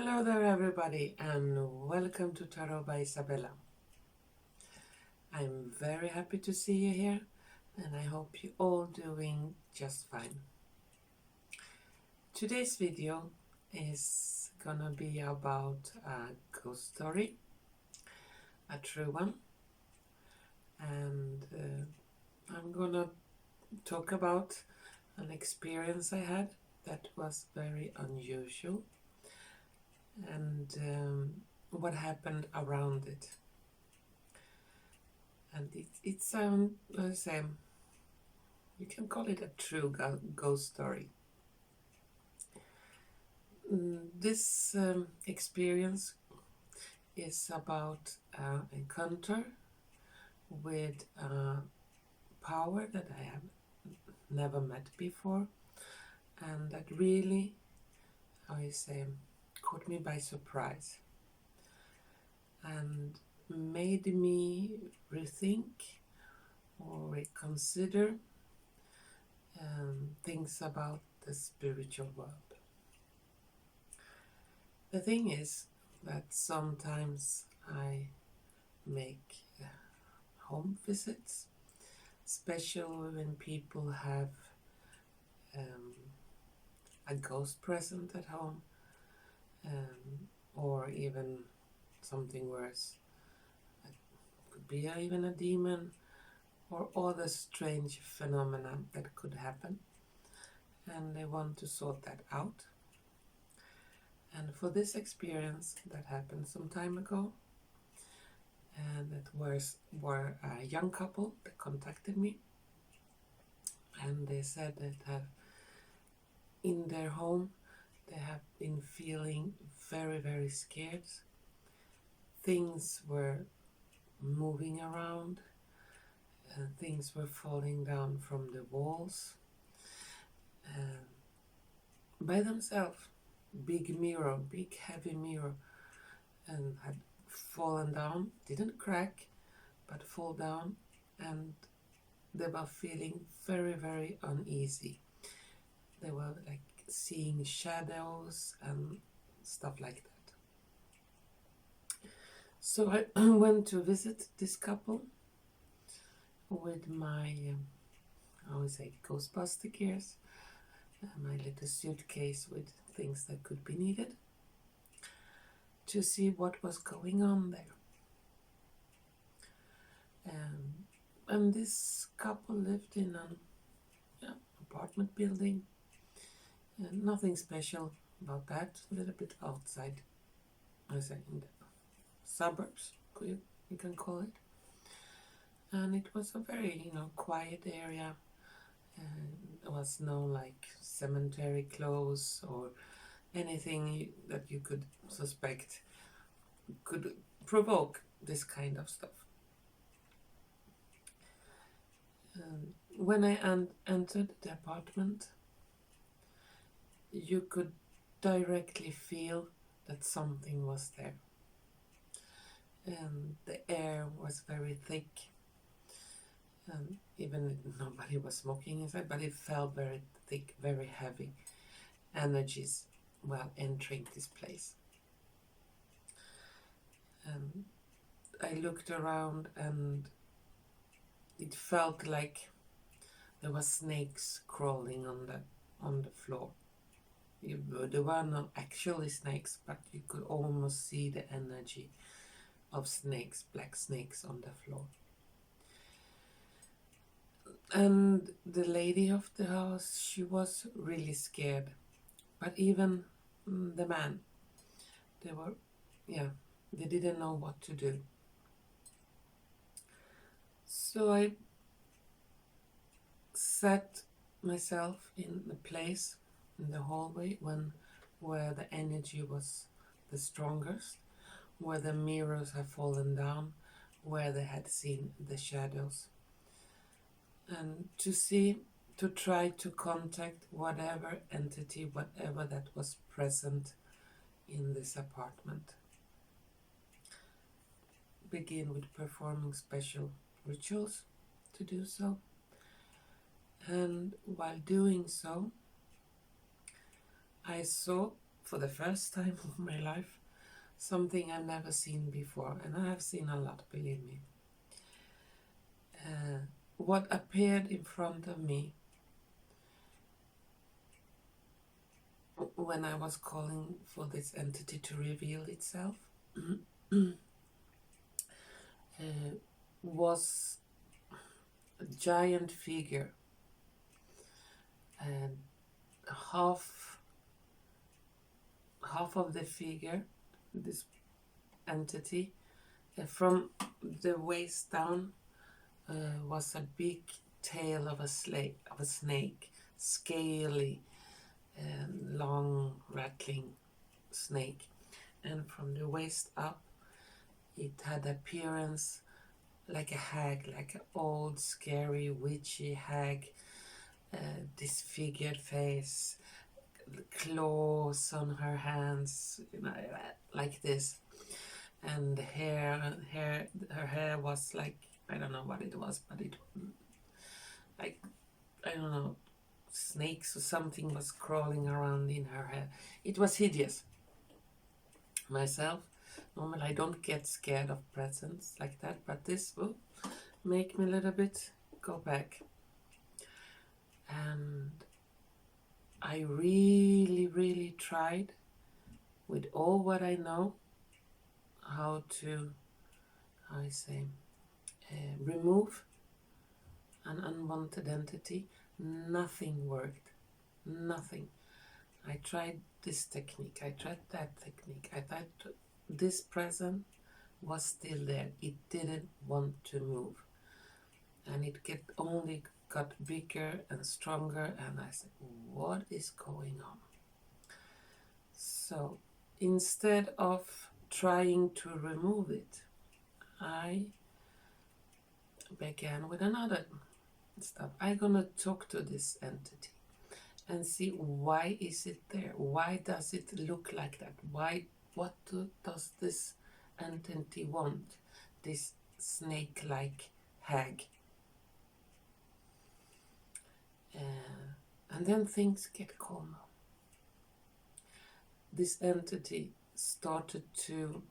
Hello there everybody and welcome to Tarot by Izabela. I'm very happy to see you here and I hope you're all doing just fine. Today's video is gonna be about a ghost story, a true one, and I'm gonna talk about an experience I had that was very unusual and what happened around it. And it's I say, you can call it a true ghost story. This experience is about an encounter with a power that I have never met before, and that really, I say, caught me by surprise and made me rethink or reconsider things about the spiritual world. The thing is that sometimes I make home visits, especially when people have a ghost present at home, or even something worse. It could be even a demon or other strange phenomena that could happen, and they want to sort that out. And for this experience that happened some time ago, and it were a young couple that contacted me, and they said that in their home they have been feeling very, very scared. Things were moving around, things were falling down from the walls by themselves. Big mirror, big heavy mirror, and had fallen down, didn't crack, but fall down, and they were feeling very, very uneasy. They were like seeing shadows and stuff like that. So I went to visit this couple with my, I would say, Ghostbuster gears, my little suitcase with things that could be needed, to see what was going on there. And this couple lived in an apartment building, and nothing special about that, a little bit outside, I say, in the suburbs, you can call it. And it was a very, quiet area. There was no like cemetery close or anything that you could suspect could provoke this kind of stuff. When I entered the apartment, you could directly feel that something was there. And the air was very thick. Even nobody was smoking inside, but it felt very thick, very heavy energies while entering this place. I looked around and it felt like there were snakes crawling on the floor. There were not actually snakes, but you could almost see the energy of snakes, black snakes on the floor. And the lady of the house, she was really scared. But even the man, they didn't know what to do. So I sat myself in the place in the hallway where the energy was the strongest, where the mirrors had fallen down, where they had seen the shadows. And to try to contact whatever entity, whatever that was present in this apartment. Begin with performing special rituals to do so. And while doing so, I saw for the first time of my life, something I've never seen before, and I have seen a lot, believe me. What appeared in front of me when I was calling for this entity to reveal itself was a giant figure, and half of the figure, this entity, from the waist down was a big tail of a snake, scaly and long rattling snake, and from the waist up it had appearance like a hag, like an old scary witchy hag, disfigured face, claws on her hands, like this, and her hair was like, I don't know what it was, but it, like, I don't know, snakes or something was crawling around in her hair. It was hideous. Myself, normally I don't get scared of presents like that, but this will make me a little bit go back. And I really tried with all what I know how to, remove an unwanted entity. Nothing worked. Nothing. I tried this technique. I tried that technique. I tried this present was still there. It didn't want to move. And it only got bigger and stronger. And I said, what is going on? So instead of trying to remove it, I began with another stuff. I'm gonna talk to this entity and see why is it there? Why does it look like that? What does this entity want? This snake-like hag. And then things get calmer. This entity started to,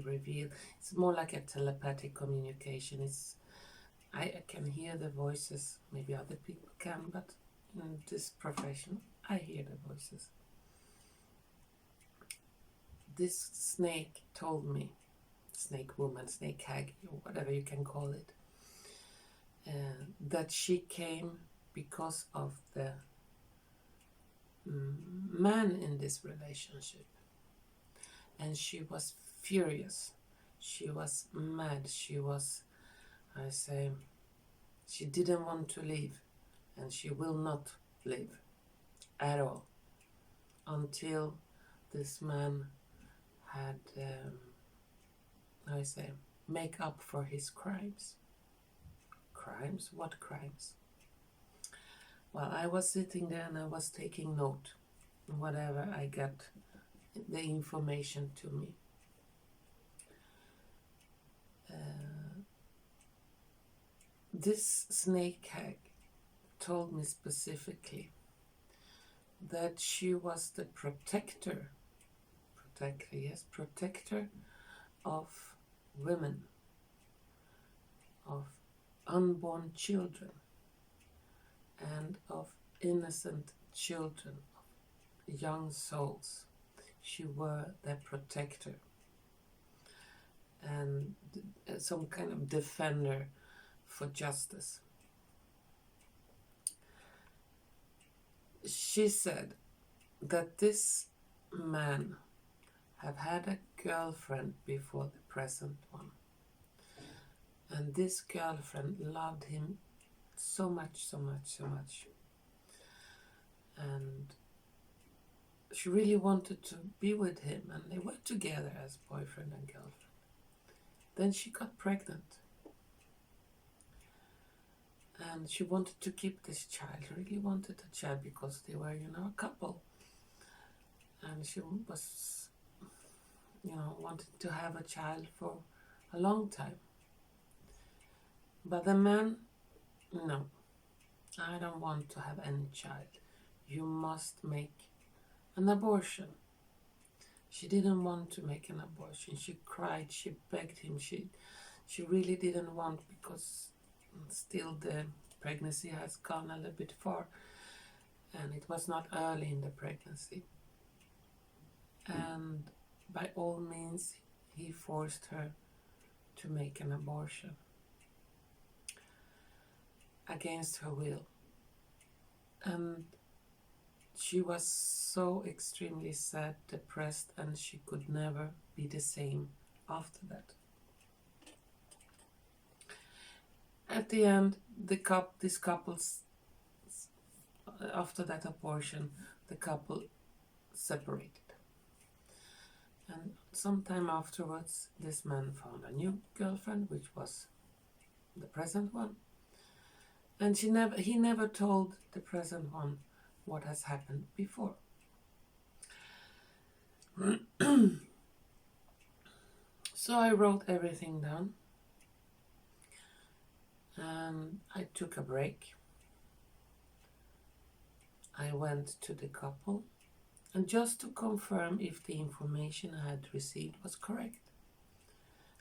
reveal. It's more like a telepathic communication. I can hear the voices. Maybe other people can, but in this profession, I hear the voices. This snake told me, snake woman, snake hag, whatever you can call it, that she came because of the man in this relationship. And she was furious. She was mad. She was, she didn't want to leave. And she will not leave at all until this man had, make up for his crimes. Crimes? What crimes? Well, I was sitting there and I was taking note, whatever I got the information to me. This snake hag told me specifically that she was the protector of women, of unborn children, and of innocent children, of young souls. She were their protector and some kind of defender for justice. She said that this man have had a girlfriend before the present one, and this girlfriend loved him so much, and she really wanted to be with him, and they were together as boyfriend and girlfriend. Then she got pregnant, and she wanted to keep this child, really wanted a child, because they were, a couple, and she was, wanted to have a child for a long time. But the man, no, I don't want to have any child. You must make an abortion. She didn't want to make an abortion. She cried, she begged him. She really didn't want, because still the pregnancy has gone a little bit far, and it was not early in the pregnancy. And by all means, he forced her to make an abortion against her will. And she was so extremely sad, depressed, and she could never be the same after that. At the end, this couple's, after that abortion, the couple separated. And sometime afterwards, this man found a new girlfriend, which was the present one. And he never told the present one what has happened before. So I wrote everything down, and I took a break. I went to the couple, and just to confirm if the information I had received was correct.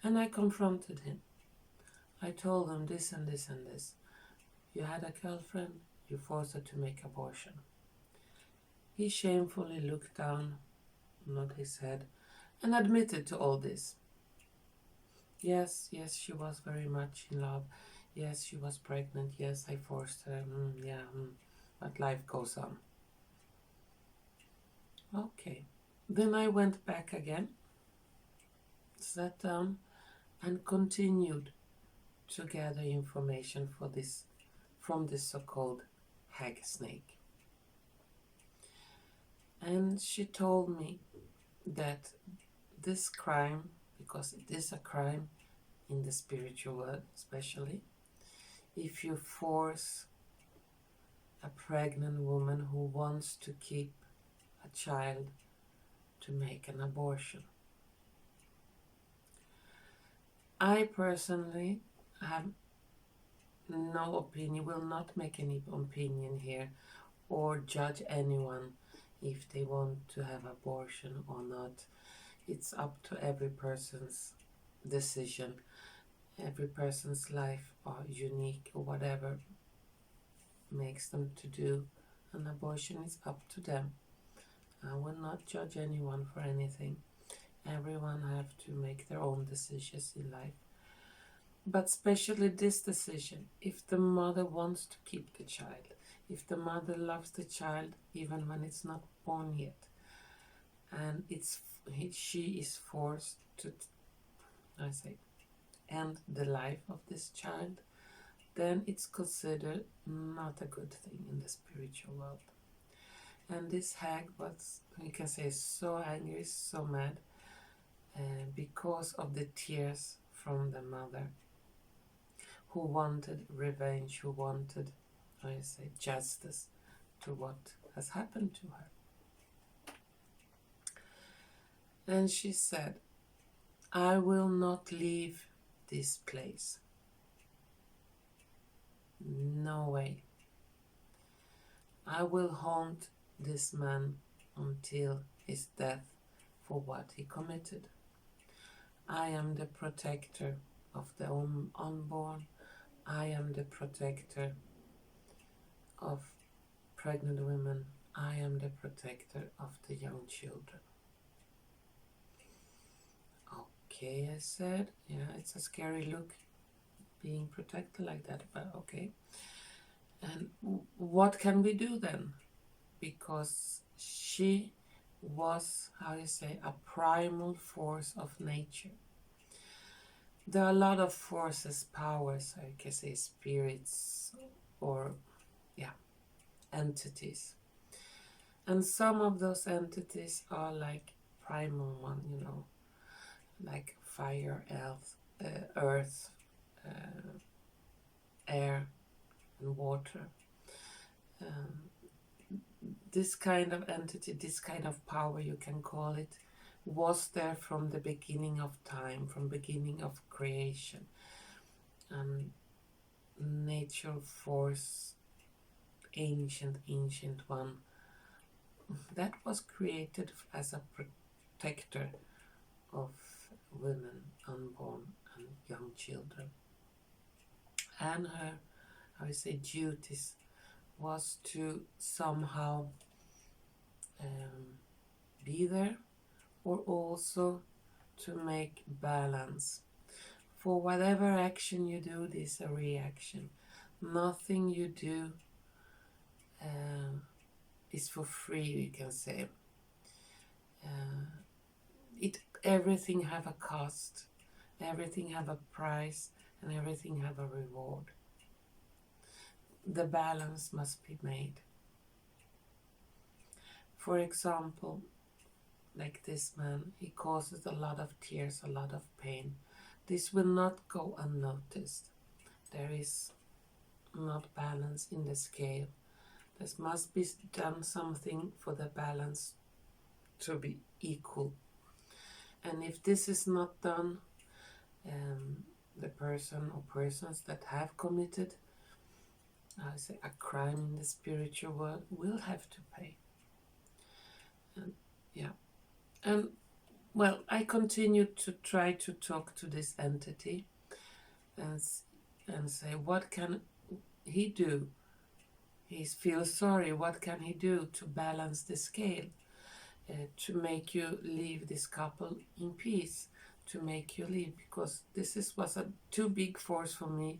And I confronted him. I told him this and this and this. You had a girlfriend, you forced her to make abortion. He shamefully looked down, nodded his head, and admitted to all this. Yes, she was very much in love. Yes, she was pregnant. Yes, I forced her. But life goes on. Okay. Then I went back again, sat down, and continued to gather information from this so-called hag snake. And she told me that this crime, because it is a crime in the spiritual world especially, if you force a pregnant woman who wants to keep a child to make an abortion. I personally have no opinion, will not make any opinion here or judge anyone if they want to have abortion or not. It's up to every person's decision. Every person's life are unique, or whatever makes them to do an abortion is up to them. I will not judge anyone for anything. Everyone have to make their own decisions in life. But especially this decision, if the mother wants to keep the child, if the mother loves the child even when it's not born yet, and she is forced to, end the life of this child, then it's considered not a good thing in the spiritual world. And this hag was, you can say, so angry, so mad, because of the tears from the mother, who wanted revenge, who wanted, justice to what has happened to her. And she said, I will not leave this place. No way. I will haunt this man until his death for what he committed. I am the protector of the unborn. I am the protector of pregnant women. I am the protector of the young children. Okay, I said. Yeah, it's a scary look, being protected like that, but okay. And what can we do then? Because she was, a primal force of nature. There are a lot of forces, powers, I can say spirits, or entities. And some of those entities are like primal one, like fire, earth, air, and water. This kind of entity, this kind of power, you can call it, was there from the beginning of time, from beginning of creation. Nature force, ancient one, that was created as a protector of women, unborn and young children. And her, I would say, duties was to somehow be there, or also to make balance. For whatever action you do, there's a reaction. Nothing you do is for free, we can say. Everything have a cost, everything have a price, and everything have a reward. The balance must be made. For example, like this man, he causes a lot of tears, a lot of pain. This will not go unnoticed. There is not balance in the scale. There must be done something for the balance to be equal. And if this is not done, the person or persons that have committed, I say, a crime in the spiritual world will have to pay. And well, I continued to try to talk to this entity and say, what can he do? He feels sorry. What can he do to balance the scale, to make you leave this couple in peace, to make you leave? Because this was a too big force for me,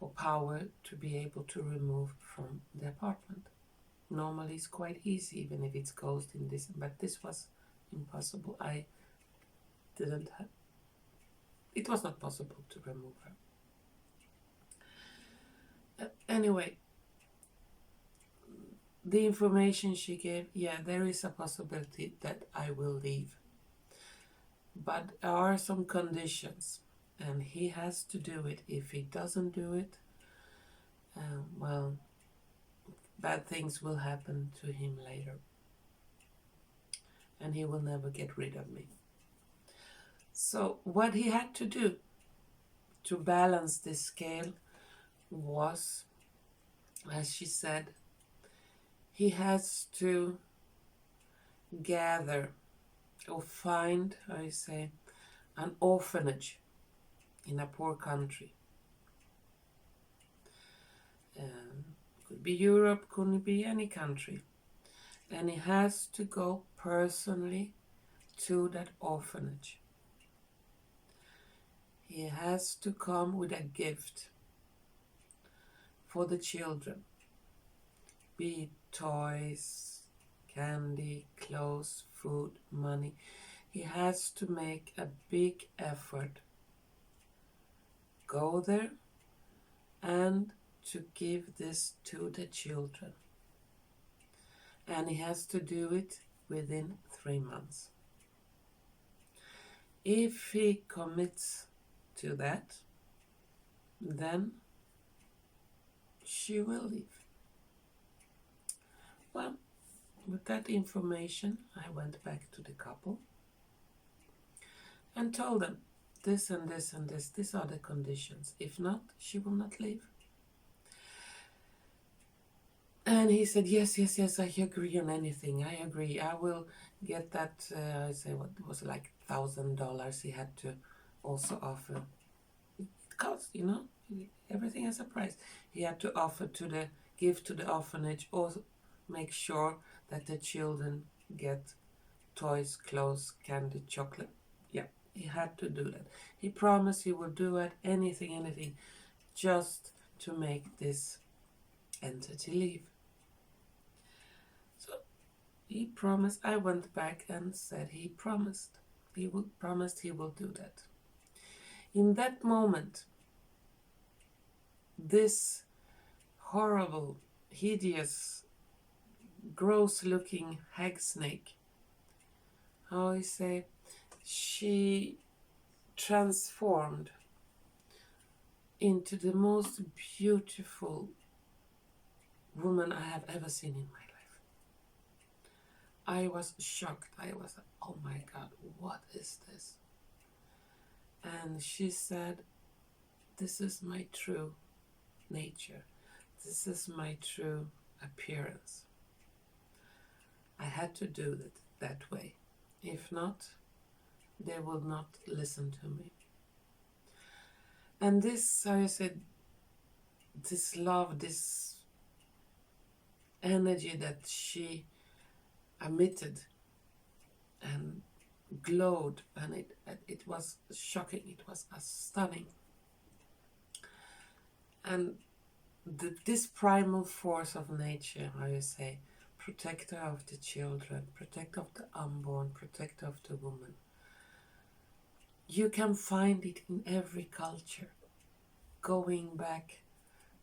or power, to be able to remove from the apartment. Normally it's quite easy, even if it's ghost in this, but this was impossible. I didn't have, it was not possible to remove her. Anyway, the information she gave, there is a possibility that I will leave. But there are some conditions, and he has to do it. If he doesn't do it, well, bad things will happen to him later. And he will never get rid of me. So what he had to do to balance this scale was, as she said, he has to gather or find, I say, an orphanage in a poor country. Could be Europe, could be any country. And he has to go personally to that orphanage. He has to come with a gift for the children, be it toys, candy, clothes, food, money. He has to make a big effort, go there and to give this to the children. And he has to do it within 3 months. If he commits to that, then she will leave. Well, with that information, I went back to the couple and told them this and this and this, these are the conditions. If not, she will not leave. And he said, yes, I agree on anything. I agree. I will get that, I say, what was it, like $1,000 he had to also offer. It costs, everything has a price. He had to offer give to the orphanage, or make sure that the children get toys, clothes, candy, chocolate. Yeah, he had to do that. He promised he would do it, anything, just to make this entity leave. So he promised. I went back and said he promised. He will do that. In that moment, this horrible, hideous, gross-looking hag snake, how I say, she transformed into the most beautiful woman I have ever seen in my life. I was shocked. I was like, oh my God, what is this? And she said, this is my true nature. This is my true appearance. I had to do it that way. If not, they will not listen to me. And this, how you said, this love, this energy that she emitted and glowed, and it was shocking, it was stunning. And this primal force of nature, how you say, protector of the children, protector of the unborn, protector of the woman, you can find it in every culture, going back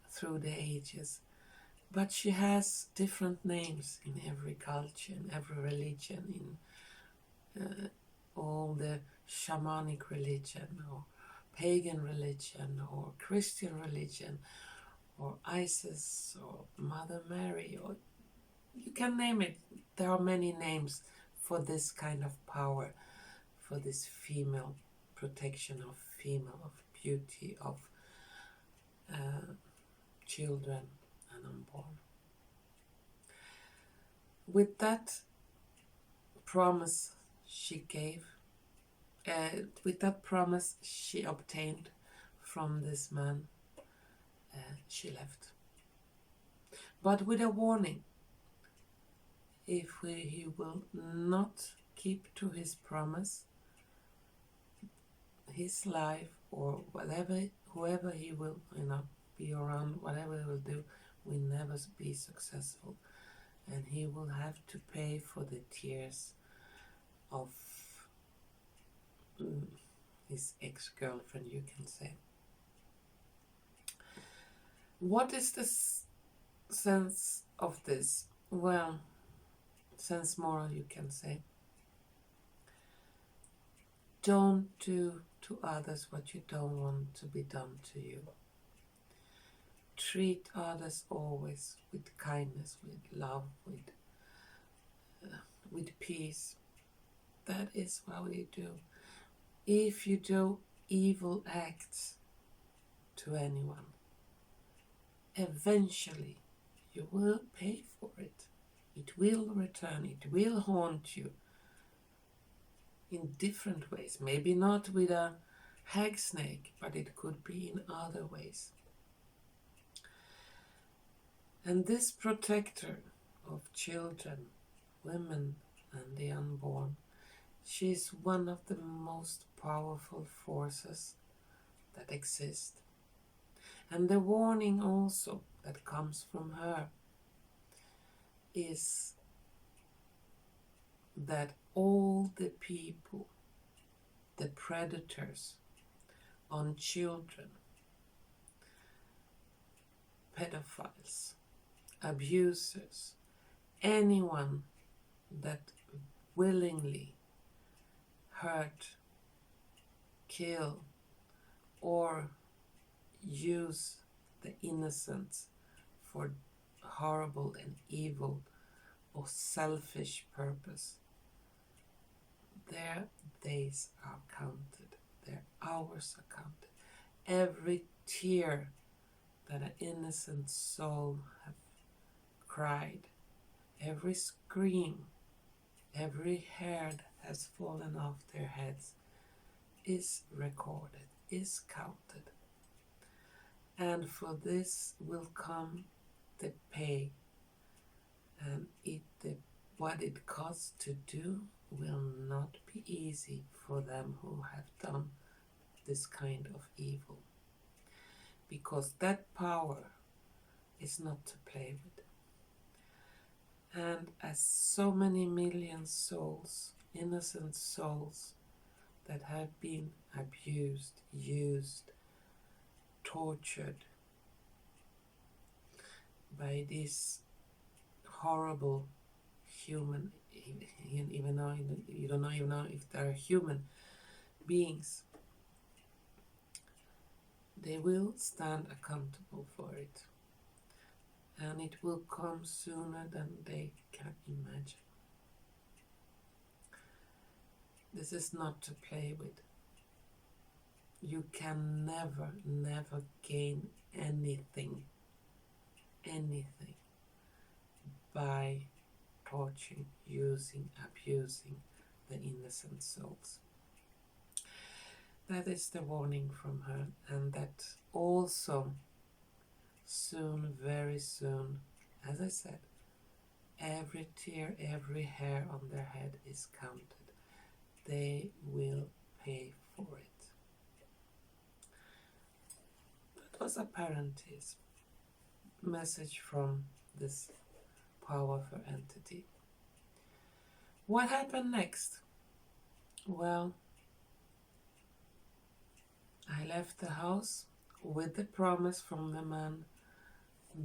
through the ages. But she has different names in every culture, in every religion, in all the shamanic religion, or pagan religion, or Christian religion, or Isis, or Mother Mary, or you can name it. There are many names for this kind of power, for this female protection of female, of beauty, of children and unborn. With that promise she gave, with that promise she obtained from this man, she left. But with a warning, if he will not keep to his promise, his life, or whoever he will, be around, whatever he will do, will never be successful. And he will have to pay for the tears of his ex-girlfriend, you can say. What is the sense of this? Well, sense moral, you can say. Don't do to others what you don't want to be done to you. Treat others always with kindness, with love, with peace. That is what we do. If you do evil acts to anyone, eventually you will pay for it. It will return, it will haunt you in different ways. Maybe not with a hag snake, but it could be in other ways. And this protector of children, women, and the unborn, she is one of the most powerful forces that exist. And the warning also that comes from her is that all the people, the predators on children, pedophiles, abusers, anyone that willingly hurt, kill, or use the innocent for horrible and evil or selfish purpose, their days are counted, their hours are counted. Every tear that an innocent soul have cried, every scream, every hair that has fallen off their heads is recorded, is counted. And for this will come the pay, and what it costs to do will not be easy for them who have done this kind of evil, because that power is not to play with. And as so many million souls, innocent souls, that have been abused, used, tortured by these horrible human, even though you don't even know if they're human beings, they will stand accountable for it. And it will come sooner than they can imagine. This is not to play with. You can never gain anything by torturing, using, abusing the innocent souls. That is the warning from her, and that also soon, very soon, as I said, every tear, every hair on their head is counted. They will pay for it. That was apparently a message from this powerful entity. What happened next? Well, I left the house with the promise from the man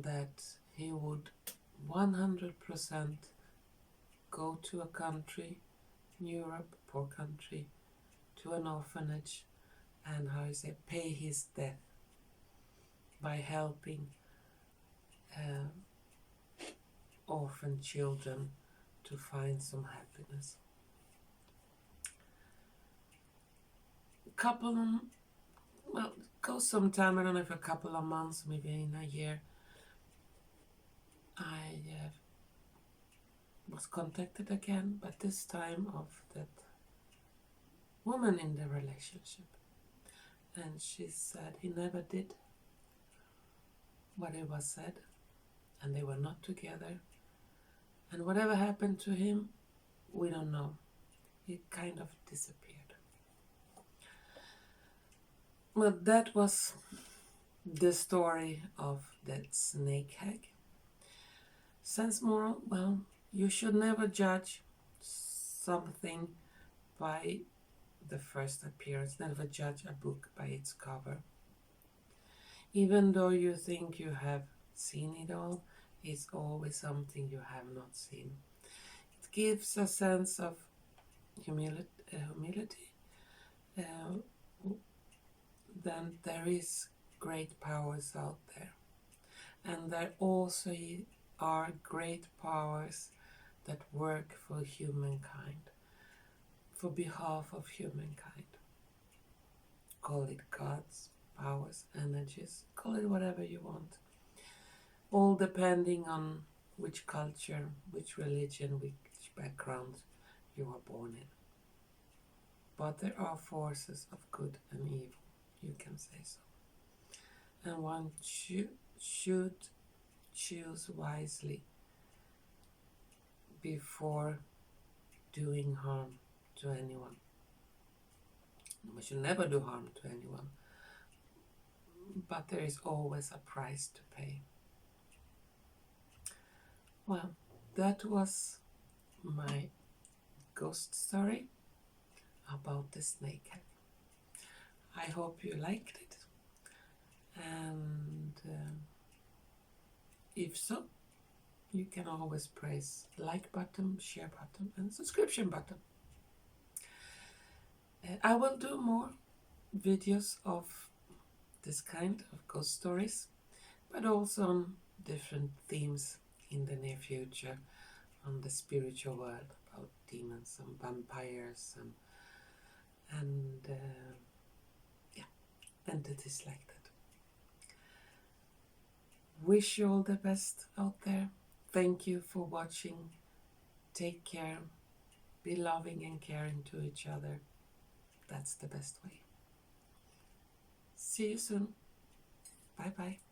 that he would 100% go to a country in Europe, poor country, to an orphanage, and pay his debt by helping orphan children to find some happiness. Go sometime, I don't know if a couple of months, maybe in a year, I was contacted again, but this time of that woman in the relationship. And she said he never did what it was said, and they were not together. And whatever happened to him, we don't know. He kind of disappeared. But that was the story of that Snake Hag. Sense moral, well, you should never judge something by the first appearance. Never judge a book by its cover. Even though you think you have seen it all, it's always something you have not seen. It gives a sense of humility. Then there is great powers out there. And there also are great powers that work for humankind, for behalf of humankind. Call it gods, powers, energies, call it whatever you want. All depending on which culture, which religion, which background you are born in. But there are forces of good and evil, you can say so. And one should choose wisely before doing harm to anyone. We should never do harm to anyone, but there is always a price to pay. Well, that was my ghost story about the Snake Hag. I hope you liked it, and if so, you can always press like button, share button, and subscription button. I will do more videos of this kind of ghost stories, but also on different themes in the near future, on the spiritual world, about demons and vampires and entities like that. Wish you all the best out there. Thank you for watching. Take care. Be loving and caring to each other. That's the best way. See you soon. Bye bye.